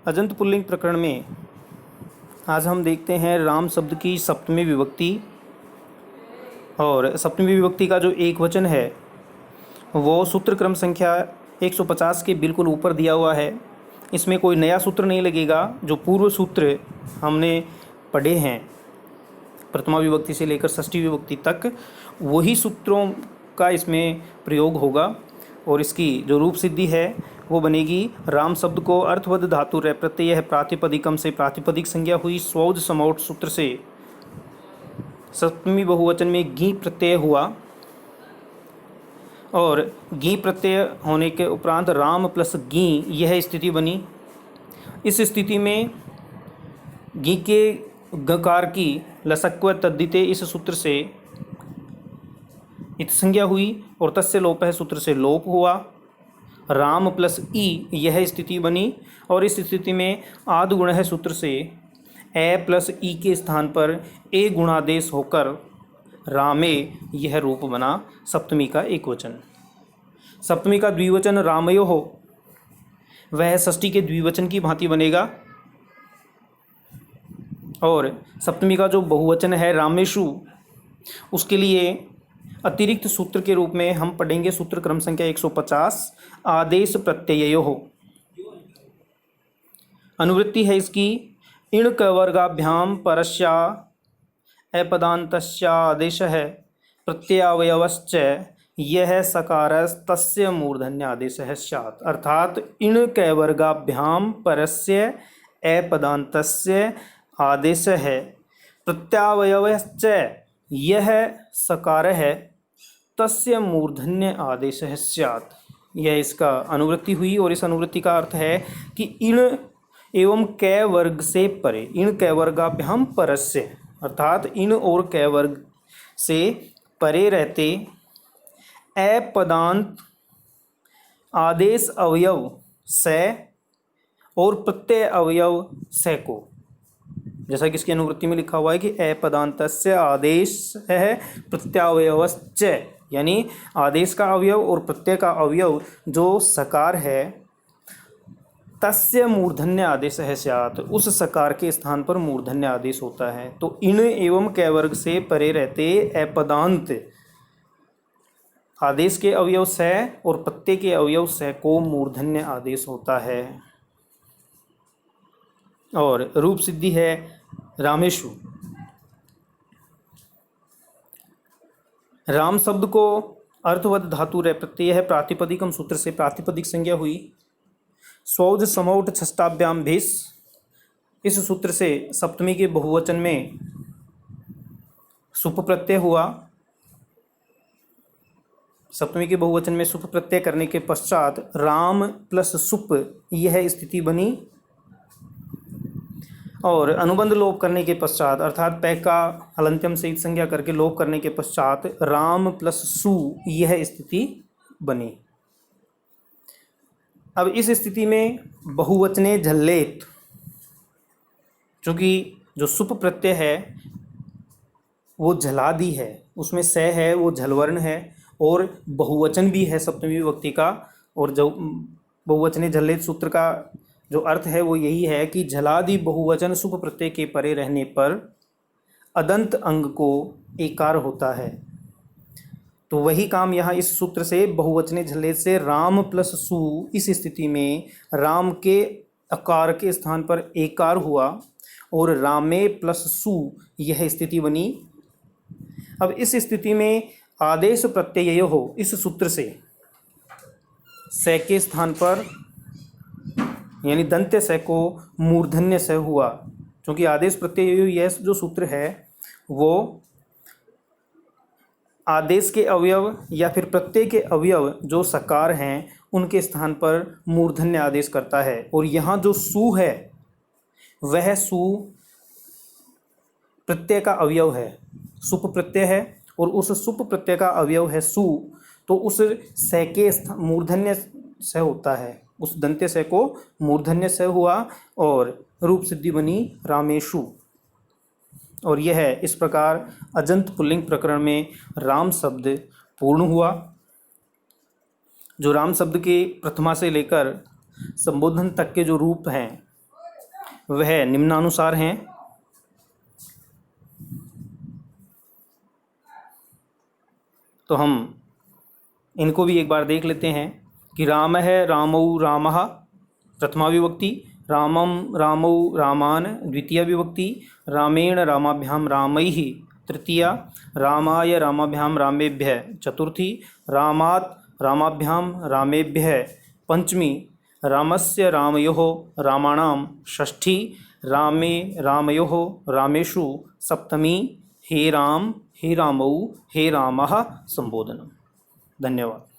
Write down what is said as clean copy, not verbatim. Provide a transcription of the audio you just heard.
अजंत pulling प्रकरण में आज हम देखते हैं राम शब्द की सप्तमी विभक्ति। और सप्तमी विभक्ति का जो एक वचन है वो सूत्र क्रम संख्या 150 के बिल्कुल ऊपर दिया हुआ है। इसमें कोई नया सूत्र नहीं लगेगा, जो पूर्व सूत्र हमने पढ़े हैं प्रथमा विभक्ति से लेकर षष्ठी विभक्ति तक, वही सूत्रों का इसमें प्रयोग होगा। और इसकी जो रूप सिद्धि है वो बनेगी, राम शब्द को अर्थवद धातु रे प्रत्यय है प्रातिपदिकम से प्रातिपदिक संज्ञा हुई, स्वौज समौट सूत्र से सप्तमी बहुवचन में गी प्रत्यय हुआ और गी प्रत्यय होने के उपरांत राम प्लस गी यह स्थिति बनी। इस स्थिति में गी के गकार की लसक्व तद्दिते इस सूत्र से इत संज्ञा हुई और तस्य लोप है सूत्र से लोप हुआ। राम प्लस ई यह स्थिति बनी और इस स्थिति में आद गुण है सूत्र से ए प्लस ई के स्थान पर ए गुणादेश होकर रामे यह रूप बना सप्तमी का एक वचन। सप्तमी का द्विवचन रामयो हो वह षष्ठी के द्विवचन की भांति बनेगा। और सप्तमी का जो बहुवचन है रामेशु, उसके लिए अतिरिक्त सूत्र के रूप में हम पढ़ेंगे सूत्र क्रम संख्या 150 आदेश प्रत्ययो हो। अनुवृत्ति है इसकी, इण कवर्गाभ्याम परस्या अपदान्तस्य आदेश है प्रत्ययावयवश्च यह सकार तस्य मूर्धन्य आदेश है स्यात्। अर्थात इण कैवर्गाभ्याम परस्य अपदान्तस्य आदेश है प्रत्यावयवश्च यह सकार है तस्य मूर्धन्य आदेश है स्यात्। यह इसका अनुवृत्ति हुई और इस अनुवृत्ति का अर्थ है कि इण एवं कै वर्ग से परे, इण कै वर्गाभ्याम परस्य, अर्थात इन और कै वर्ग से परे रहते अपदांत आदेश अवयव से और प्रत्यय अवयव से को, जैसा कि इसकी अनुवृत्ति में लिखा हुआ है कि अपदान्तस्य आदेश है प्रत्यावयवश्च, यानी आदेश का अवयव और प्रत्यय का अवयव जो सकार है तस्य मूर्धन्य आदेश है स्यात्, उस सकार के स्थान पर मूर्धन्य आदेश होता है। तो इन एवं कै वर्ग से परे रहते अपदांत आदेश के अवयव से और प्रत्यय के अवयव से को मूर्धन्य आदेश होता है। और रूप सिद्धि है रामेशु। राम शब्द को अर्थवद धातु रे प्रत्यय है प्रातिपदिकम सूत्र से प्रातिपदिक संज्ञा हुई, स्वौज समौट छष्टाभ्याम भेष, इस सूत्र से सप्तमी के बहुवचन में सुप प्रत्यय हुआ। सप्तमी के बहुवचन में सुप प्रत्यय करने के पश्चात राम प्लस सुप यह स्थिति बनी और अनुबंध लोप करने के पश्चात, अर्थात पै का हलंत्यम से संज्ञा करके लोप करने के पश्चात राम प्लस सु यह स्थिति बनी। अब इस स्थिति में बहुवचने झल्लेत, चूँकि जो सुप प्रत्यय है वो झलादि है, उसमें स है वो झलवर्ण है और बहुवचन भी है सप्तमी विभक्ति का। और जो बहुवचने झल्लेत सूत्र का जो अर्थ है वो यही है कि झलादि बहुवचन सुप प्रत्यय के परे रहने पर अदंत अंग को एकार होता है। तो वही काम यहाँ इस सूत्र से बहुवचने झल्लेत से राम प्लस सु, इस स्थिति में राम के अकार के स्थान पर एकार हुआ और रामे प्लस सु यह स्थिति बनी। अब इस स्थिति में आदेश प्रत्यय हो, इस सूत्र से से के स्थान पर यानी दंत्य से को मूर्धन्य से हुआ, क्योंकि आदेश प्रत्यय यह जो सूत्र है वो आदेश के अवयव या फिर प्रत्यय के अवयव जो सकार हैं उनके स्थान पर मूर्धन्य आदेश करता है। और यहाँ जो सु है वह सु प्रत्यय का अवयव है, सुप प्रत्यय है और उस सुप प्रत्यय का अवयव है सु, तो उस से के मूर्धन्य से होता है, उस दंत्य से को मूर्धन्य से हुआ और रूप सिद्धि बनी रामेशु। और यह इस प्रकार अजंत पुल्लिंग प्रकरण में राम शब्द पूर्ण हुआ। जो राम शब्द के प्रथमा से लेकर संबोधन तक के जो रूप हैं वह निम्नानुसार हैं। तो हम इनको भी एक बार देख लेते हैं कि राम है रामौ रामः प्रथमा विभक्ति, रामम रामौ रामान द्वितीया विभक्ति, रामेण रामाभ्याम रामैः तृतीया, रामाय रामाभ्याम रामेभ्यः चतुर्थी, रामात् रामाभ्याम रामेभ्यः पंचमी, रामस्य रामयोः रामाणां षष्ठी, रामे रामयोः रामेषु सप्तमी, हे राम हे रामौ हे रामः संबोधनम्। धन्यवाद।